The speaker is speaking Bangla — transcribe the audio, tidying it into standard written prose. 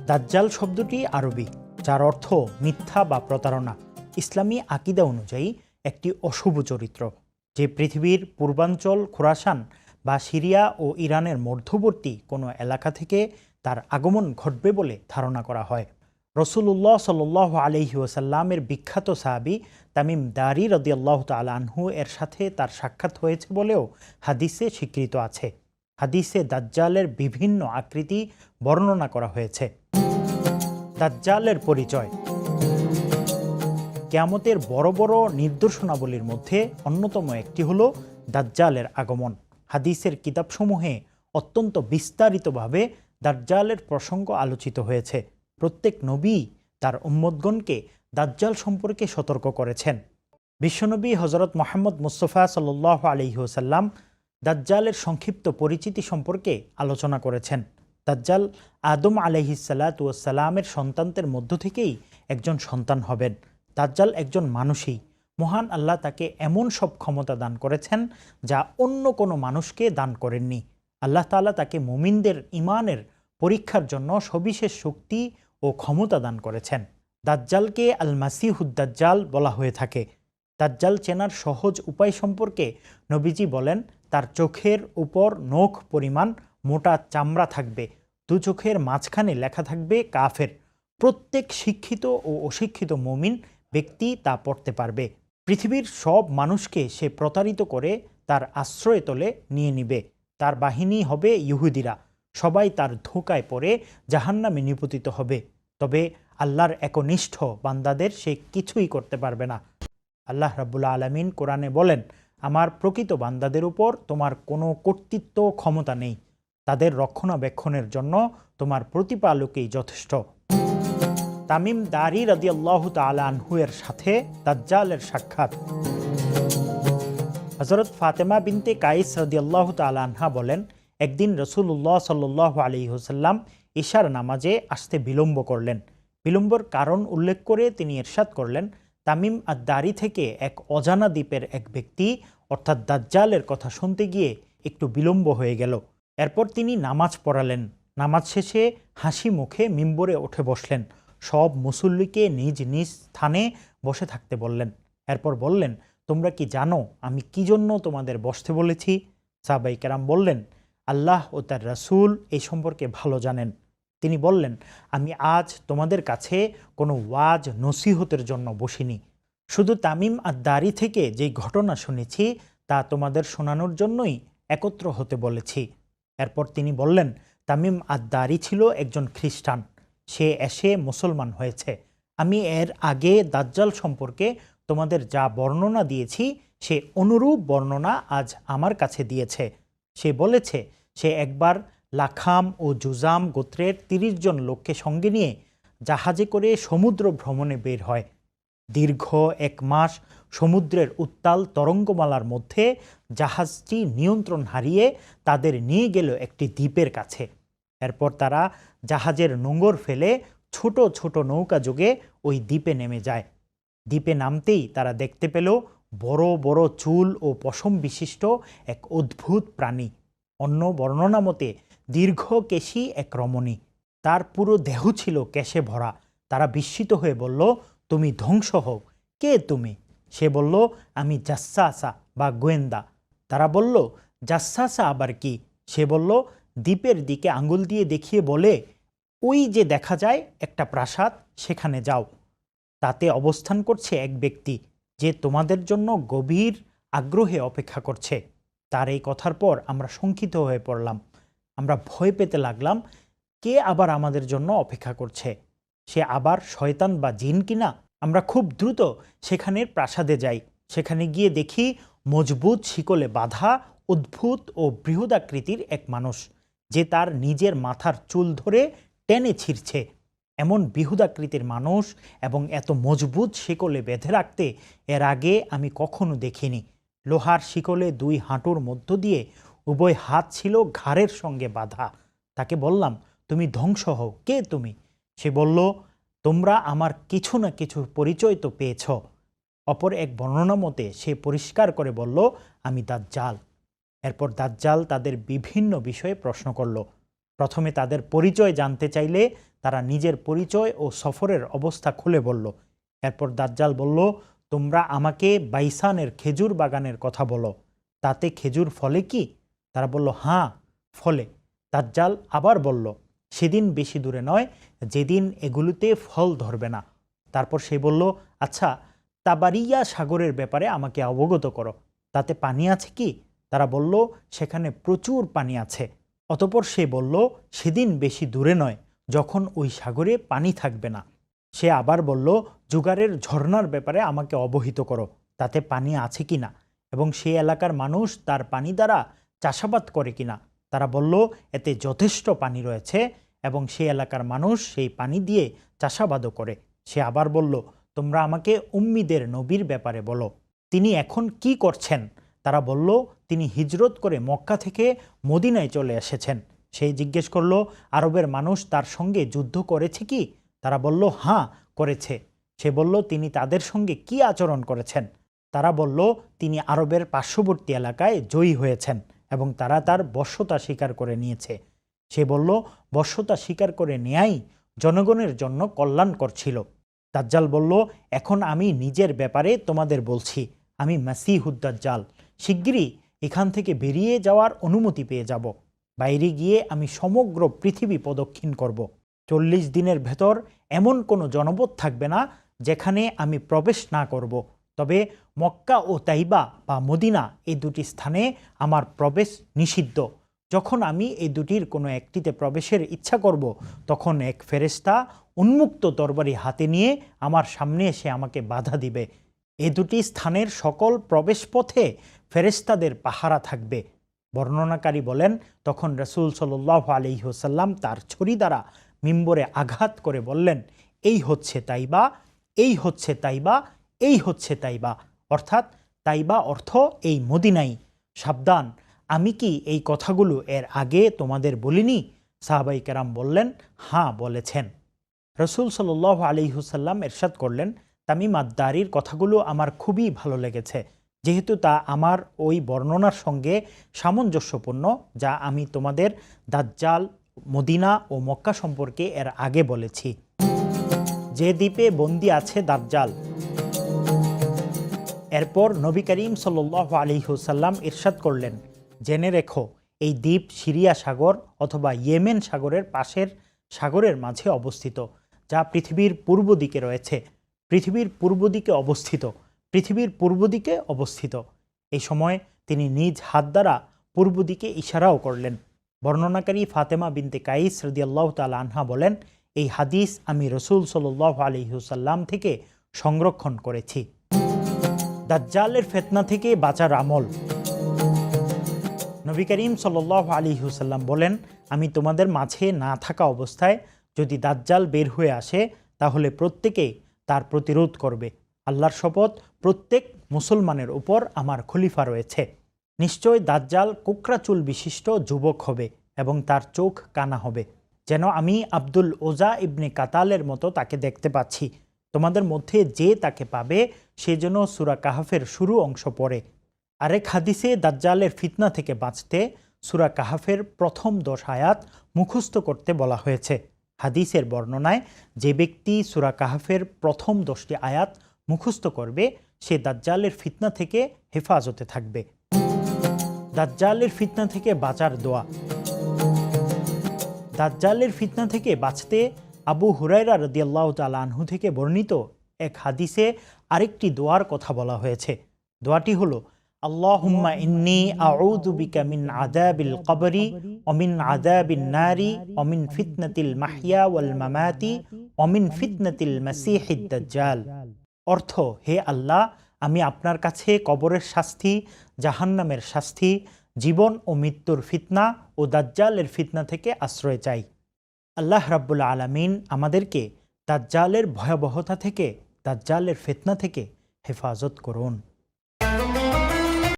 দাজ্জাল শব্দটি আরবি, যার অর্থ মিথ্যা বা প্রতারণা। ইসলামী আকিদা অনুযায়ী একটি অশুভ চরিত্র, যে পৃথিবীর পূর্বাঞ্চল খোরাসান বা সিরিয়া ও ইরানের মধ্যবর্তী কোনো এলাকা থেকে তার আগমন ঘটবে বলে ধারণা করা হয়। রসুলুল্লাহ সাল্লাল্লাহু আলাইহি ওয়াসাল্লামের বিখ্যাত সাহাবী তামিম দারি রাদিয়াল্লাহু তাআলা আনহু এর সাথে তার সাক্ষাৎ হয়েছে বলেও হাদিসে স্বীকৃত আছে। হাদিসে দাজ্জালের বিভিন্ন আকৃতি বর্ণনা করা হয়েছে। দাজ্জালের পরিচয়। কিয়ামতের বড় বড় নিদর্শনাবলীর মধ্যে অন্যতম একটি হলো দাজ্জালের আগমন। হাদিসের কিতাবসমূহে অত্যন্ত বিস্তারিতভাবে দাজ্জালের প্রসঙ্গ আলোচিত হয়েছে। প্রত্যেক নবী তার উম্মতগণকে দাজ্জাল সম্পর্কে সতর্ক করেছেন। বিশ্বনবী হজরত মুহাম্মদ মুস্তাফা সাল্লাল্লাহু আলাইহি ওয়াসাল্লাম দাজ্জালের সংক্ষিপ্ত পরিচিতি সম্পর্কে আলোচনা করেছেন। দাজ্জাল আদম আলাইহিসসালাতু ওয়াসসালামের সন্তানদের মধ্য থেকেই একজন সন্তান হবেন। দাজ্জাল একজন মানুষই। মহান আল্লাহ তাকে এমন সব ক্ষমতা দান করেছেন যা অন্য কোনো মানুষকে দান করেননি। আল্লাহ তাআলা তাকে মুমিনদের ঈমানের পরীক্ষার জন্য সবিশেষ শক্তি ও ক্ষমতা দান করেছেন। দাজ্জালকে আল মাসিহুদ দাজ্জাল বলা হয়ে থাকে। দাজ্জাল চেনার সহজ উপায় সম্পর্কে নবীজি বলেন, তার চোখের উপর নখ পরিমাণ মোটা চামড়া থাকবে, দু চোখের মাঝখানে লেখা থাকবে কাফের। প্রত্যেক শিক্ষিত ও অশিক্ষিত মুমিন ব্যক্তি তা পড়তে পারবে। পৃথিবীর সব মানুষকে সে প্রতারিত করে তার আশ্রয়তলে নিয়ে নিবে। তার বাহিনী হবে ইহুদিরা। সবাই তার ধোঁকায় পড়ে জাহান্নামে নিপতিত হবে। তবে আল্লাহর একনিষ্ঠ বান্দাদের সে কিছুই করতে পারবে না। আল্লাহ রাব্বুল আলামিন কোরআনে বলেন, আমার প্রকৃত বান্দাদের উপর তোমার কোনো কর্তৃত্ব ক্ষমতা নেই। তাদের রক্ষণাবেক্ষণের জন্য তোমার প্রতিপালকই যথেষ্ট। তামিম দারি রাদিয়াল্লাহু তাআলা আনহু এর সাথে দাজ্জালের সাক্ষাৎ। হযরত ফাতেমা বিনতে কাইস রাদিয়াল্লাহু তাআলা আনহা বলেন, একদিন রাসূলুল্লাহ সাল্লাল্লাহু আলাইহি ওয়াসাল্লাম ইশার নামাজে আসতে বিলম্ব করলেন। বিলম্বর কারণ উল্লেখ করে তিনি ইরশাদ করলেন, তামিম আদ-দারি থেকে এক অজানা দ্বীপের এক ব্যক্তি অর্থাৎ দাজ্জালের কথা শুনতে গিয়ে একটু বিলম্ব হয়ে গেল। এরপর তিনি নামাজ পড়ালেন। নামাজ শেষে হাসি মুখে মিম্বরে উঠে বসলেন। সব মুসল্লিকে নিজ নিজ স্থানে বসে থাকতে বললেন। এরপর বললেন, তোমরা কি জানো আমি কি জন্য তোমাদের বসতে বলেছি? সাহাবায়ে কেরাম বললেন, আল্লাহ ও তার রাসূল এই সম্পর্কে ভালো জানেন। তিনি বললেন, আমি আজ তোমাদের কাছে কোনো ওয়াজ নসিহতের জন্য বসিনি। শুধু তামিম আদ-দারি থেকে যেই ঘটনা শুনেছি তা তোমাদের শোনানোর জন্যই একত্র হতে বলেছি। এরপর তিনি বললেন, তামিম আদ-দারি ছিল একজন খ্রিস্টান। সে এসে মুসলমান হয়েছে। আমি এর আগে দাজ্জাল সম্পর্কে তোমাদের যা বর্ণনা দিয়েছি সে অনুরূপ বর্ণনা আজ আমার কাছে দিয়েছে। সে বলেছে সে একবার লাখাম ও জুজাম গোত্রের ৩০ জন লোককে সঙ্গে নিয়ে জাহাজে করে সমুদ্র ভ্রমণে বের হয়। দীর্ঘ ১ মাস সমুদ্রের উত্তাল তরঙ্গমালার মধ্যে জাহাজটি নিয়ন্ত্রণ হারিয়ে তাদের নিয়ে গেল একটি দ্বীপের কাছে। এরপর তারা জাহাজের নোঙর ফেলে ছোট ছোট নৌকা যোগে ওই দ্বীপে নেমে যায়। দ্বীপে নামতেই তারা দেখতে পেল বড় বড় চুল ও পশম বিশিষ্ট এক অদ্ভুত প্রাণী। অন্য বর্ণনা মতে দীর্ঘকেশী এক রমণী। তার পুরো দেহ ছিল কেশে ভরা। তারা বিস্মিত হয়ে বলল, তুমি ধ্বংস হও। কে তুমি? সে বলল, আমি জাসসাসা বা গোয়েন্দা। তারা বলল, জাসসাসা আবার কি? সে বলল, দ্বীপের দিকে আঙ্গুল দিয়ে দেখিয়ে বলে, ওই যে দেখা যায় একটা প্রাসাদ, সেখানে যাও। তাতে অবস্থান করছে এক ব্যক্তি যে তোমাদের জন্য গভীর আগ্রহে অপেক্ষা করছে। তার এই কথার পর আমরা শঙ্কিত হয়ে পড়লাম। আমরা ভয় পেতে লাগলাম, কে আবার আমাদের জন্য অপেক্ষা করছে? সে আবার শয়তান বা জিন কিনা? আমরা খুব দ্রুত সেখানের প্রাসাদে যাই। সেখানে গিয়ে দেখি মজবুত শিকলে বাঁধা অদ্ভুত ও বৃহদাকৃতির এক মানুষ, যে তার নিজের মাথার চুল ধরে টেনে ছিঁড়ছে। এমন বৃহদাকৃতির মানুষ এবং এত মজবুত শিকলে বেঁধে রাখতে এর আগে আমি কখনো দেখিনি। লোহার শিকলে ২ হাঁটুর মধ্য দিয়ে উভয় হাত ছিল ঘাড়ের সঙ্গে বাঁধা। তাকে বললাম, তুমি ধ্বংস হও। কে তুমি? সে বলল, তোমরা আমার কিছু না কিছু পরিচয় তো পেয়েছ। অপর এক বর্ণনা মতে সে পরিষ্কার করে বলল, আমি দাজ্জাল। এরপর দাজ্জাল তাদের বিভিন্ন বিষয়ে প্রশ্ন করল। প্রথমে তাদের পরিচয় জানতে চাইলে তারা নিজের পরিচয় ও সফরের অবস্থা খুলে বলল। এরপর দাজ্জাল বলল, তোমরা আমাকে বাইসানের খেজুর বাগানের কথা বলো, তাতে খেজুর ফলে কি? তারা বলল, হ্যাঁ ফলে। দাজ্জাল আবার বলল, সেদিন বেশি দূরে নয় যেদিন এগুলোতে ফল ধরবে না। তারপর সে বলল, আচ্ছা তাবারিয়া সাগরের ব্যাপারে আমাকে অবগত করো, তাতে পানি আছে কি? তারা বলল, সেখানে প্রচুর পানি আছে। অতঃপর সে বলল, সেদিন বেশি দূরে নয় যখন ওই সাগরে পানি থাকবে না। সে আবার বলল, জুগারের ঝর্ণার ব্যাপারে আমাকে অবহিত করো, তাতে পানি আছে কিনা এবং সেই এলাকার মানুষ তার পানি দ্বারা চাষাবাদ করে কিনা। তারা বলল, এতে যথেষ্ট পানি রয়েছে এবং সেই এলাকার মানুষ সেই পানি দিয়ে চাষাবাদও করে। সে আবার বলল, তোমরা আমাকে উম্মিদের নবীর ব্যাপারে বলো, তিনি এখন কি করছেন? তারা বলল, তিনি হিজরত করে মক্কা থেকে মদিনায় চলে এসেছেন। সেই জিজ্ঞেস করল, আরবের মানুষ তার সঙ্গে যুদ্ধ করেছে কি? তারা বলল, হ্যাঁ করেছে। সে বলল, তিনি তাদের সঙ্গে কি আচরণ করেছেন? তারা বলল, তিনি আরবের পার্শ্ববর্তী এলাকায় জয়ী হয়েছেন এবং তারা তার বশ্যতা স্বীকার করে নিয়েছে। সে বলল, বশ্যতা স্বীকার করে নেয়াই জনগণের জন্য কল্যাণকর ছিল। দাজ্জাল বলল, এখন আমি নিজের ব্যাপারে তোমাদের বলছি, আমি মাসিহুদ দাজ্জাল। শিগগিরই এখান থেকে বেরিয়ে যাওয়ার অনুমতি পেয়ে যাব। বাইরে গিয়ে আমি সমগ্র পৃথিবী প্রদক্ষিণ করব। 40 দিনের ভেতর এমন কোনো জনপদ থাকবে না যেখানে আমি প্রবেশ না করব। তবে মক্কা ও তাইবা বা মদিনা এই দুটি স্থানে আমার প্রবেশ নিষিদ্ধ। যখন আমি এই দুটির কোনো একটিতে প্রবেশের ইচ্ছা করব, তখন এক ফেরেশতা উন্মুক্ত তরবারি হাতে নিয়ে আমার সামনে এসে আমাকে বাধা দিবে। এই দুটি স্থানের সকল প্রবেশ পথে ফেরেশতাদের পাহারা থাকবে। বর্ণনাকারী বলেন, তখন রাসূল সাল্লাল্লাহু আলাইহি ওয়াসাল্লাম তার ছুরি দ্বারা মিম্বরে আঘাত করে বললেন, এই হচ্ছে তাইবা, এই হচ্ছে তাইবা, এই হচ্ছে তাইবা। অর্থাৎ তাইবা অর্থ এই মদিনাই। সাবধান, আমি কি এই কথাগুলো এর আগে তোমাদের বলিনি? সাহাবাই কেরাম বললেন, হ্যাঁ বলেছেন। রাসূল সাল্লাল্লাহু আলাইহি ওয়াসাল্লাম ইরশাদ করলেন, তামিম আদ-দারির কথাগুলো আমার খুবই ভালো লেগেছে, যেহেতু তা আমার ওই বর্ণনার সঙ্গে সামঞ্জস্যপূর্ণ যা আমি তোমাদের দাজ্জাল, মদিনা ও মক্কা সম্পর্কে এর আগে বলেছি। যে দ্বীপে বন্দী আছে দাজ্জাল। এরপর নবী করিম সাল্লাল্লাহু আলাইহি ওয়াসাল্লাম ইরশাদ করলেন, জেনে রেখো এই দ্বীপ সিরিয়া সাগর অথবা ইয়েমেন সাগরের পাশের সাগরের মাঝে অবস্থিত, যা পৃথিবীর পূর্ব দিকে রয়েছে। পৃথিবীর পূর্ব দিকে অবস্থিত, পৃথিবীর পূর্ব দিকে অবস্থিত। এই সময় তিনি নিজ হাত দ্বারা পূর্ব দিকে ইশারাও করলেন। বর্ণনাকারী ফাতেমা বিনতে কাইস রাদিয়াল্লাহু তাআলা আনহা বলেন, এই হাদিস আমি রাসূল সাল্লাল্লাহু আলাইহি ওয়াসাল্লাম থেকে সংরক্ষণ করেছি। দাজ্জালের ফিতনা থেকে বাঁচার আমল। নবী করিম সাল্লাল্লাহু আলাইহি ওয়াসাল্লাম বলেন, আমি তোমাদের মাঝে না থাকা অবস্থায় যদি দাজ্জাল বের হয়ে আসে, তাহলে প্রত্যেকেই তার প্রতিরোধ করবে। আল্লাহর শপথ, প্রত্যেক মুসলমানের উপর আমার খলিফা রয়েছে। নিশ্চয় দাজ্জাল কোকড়া চুল বিশিষ্ট যুবক হবে এবং তার চোখ কানা হবে, যেন আমি আব্দুল ওজা ইবনে কাতালের মতো তাকে দেখতে পাচ্ছি। তোমাদের মধ্যে যে তাকে পাবে সে যেন সূরা কাহাফের শুরু অংশ পড়ে। আরেক হাদিসে দাজ্জালের ফিতনা থেকে বাঁচতে সূরা কাহাফের প্রথম 10 আয়াত মুখস্থ করতে বলা হয়েছে। হাদিসের বর্ণনায় যে ব্যক্তি সূরা কাহাফের প্রথম 10টি আয়াত মুখস্থ করবে, সে দাজ্জালের ফিতনা থেকে হেফাজতে থাকবে। দাজ্জালের ফিতনা থেকে বাঁচার দোয়া। দাজ্জালের ফিতনা থেকে বাঁচতে আবু হুরায়রা রাদিয়াল্লাহু তাআলা আনহু থেকে বর্ণিত এক হাদিসে আরেকটি দোয়ার কথা বলা হয়েছে। দোয়াটি হলো, আল্লাহুম্মা ইন্নী আউযু বিকা মিন আযাবিল কবরি ওয়া মিন আযাবিন নারি ওয়া মিন ফিতনাতিল মাহইয়া ওয়াল মামাতি ওয়া মিন ফিতনাতিল মাসীহিদ দাজ্জাল। অর্থ, হে আল্লাহ, আমি আপনার কাছে কবরের শাস্তি, জাহান্নামের শাস্তি, জীবন ও মৃত্যুর ফিতনা ও দাজ্জালের ফিতনা থেকে আশ্রয় চাই। আল্লাহ রাব্বুল আলামিন আমাদেরকে দাজ্জালের ভয়াবহতা থেকে, দাজ্জালের ফিতনা থেকে হেফাজত করুন।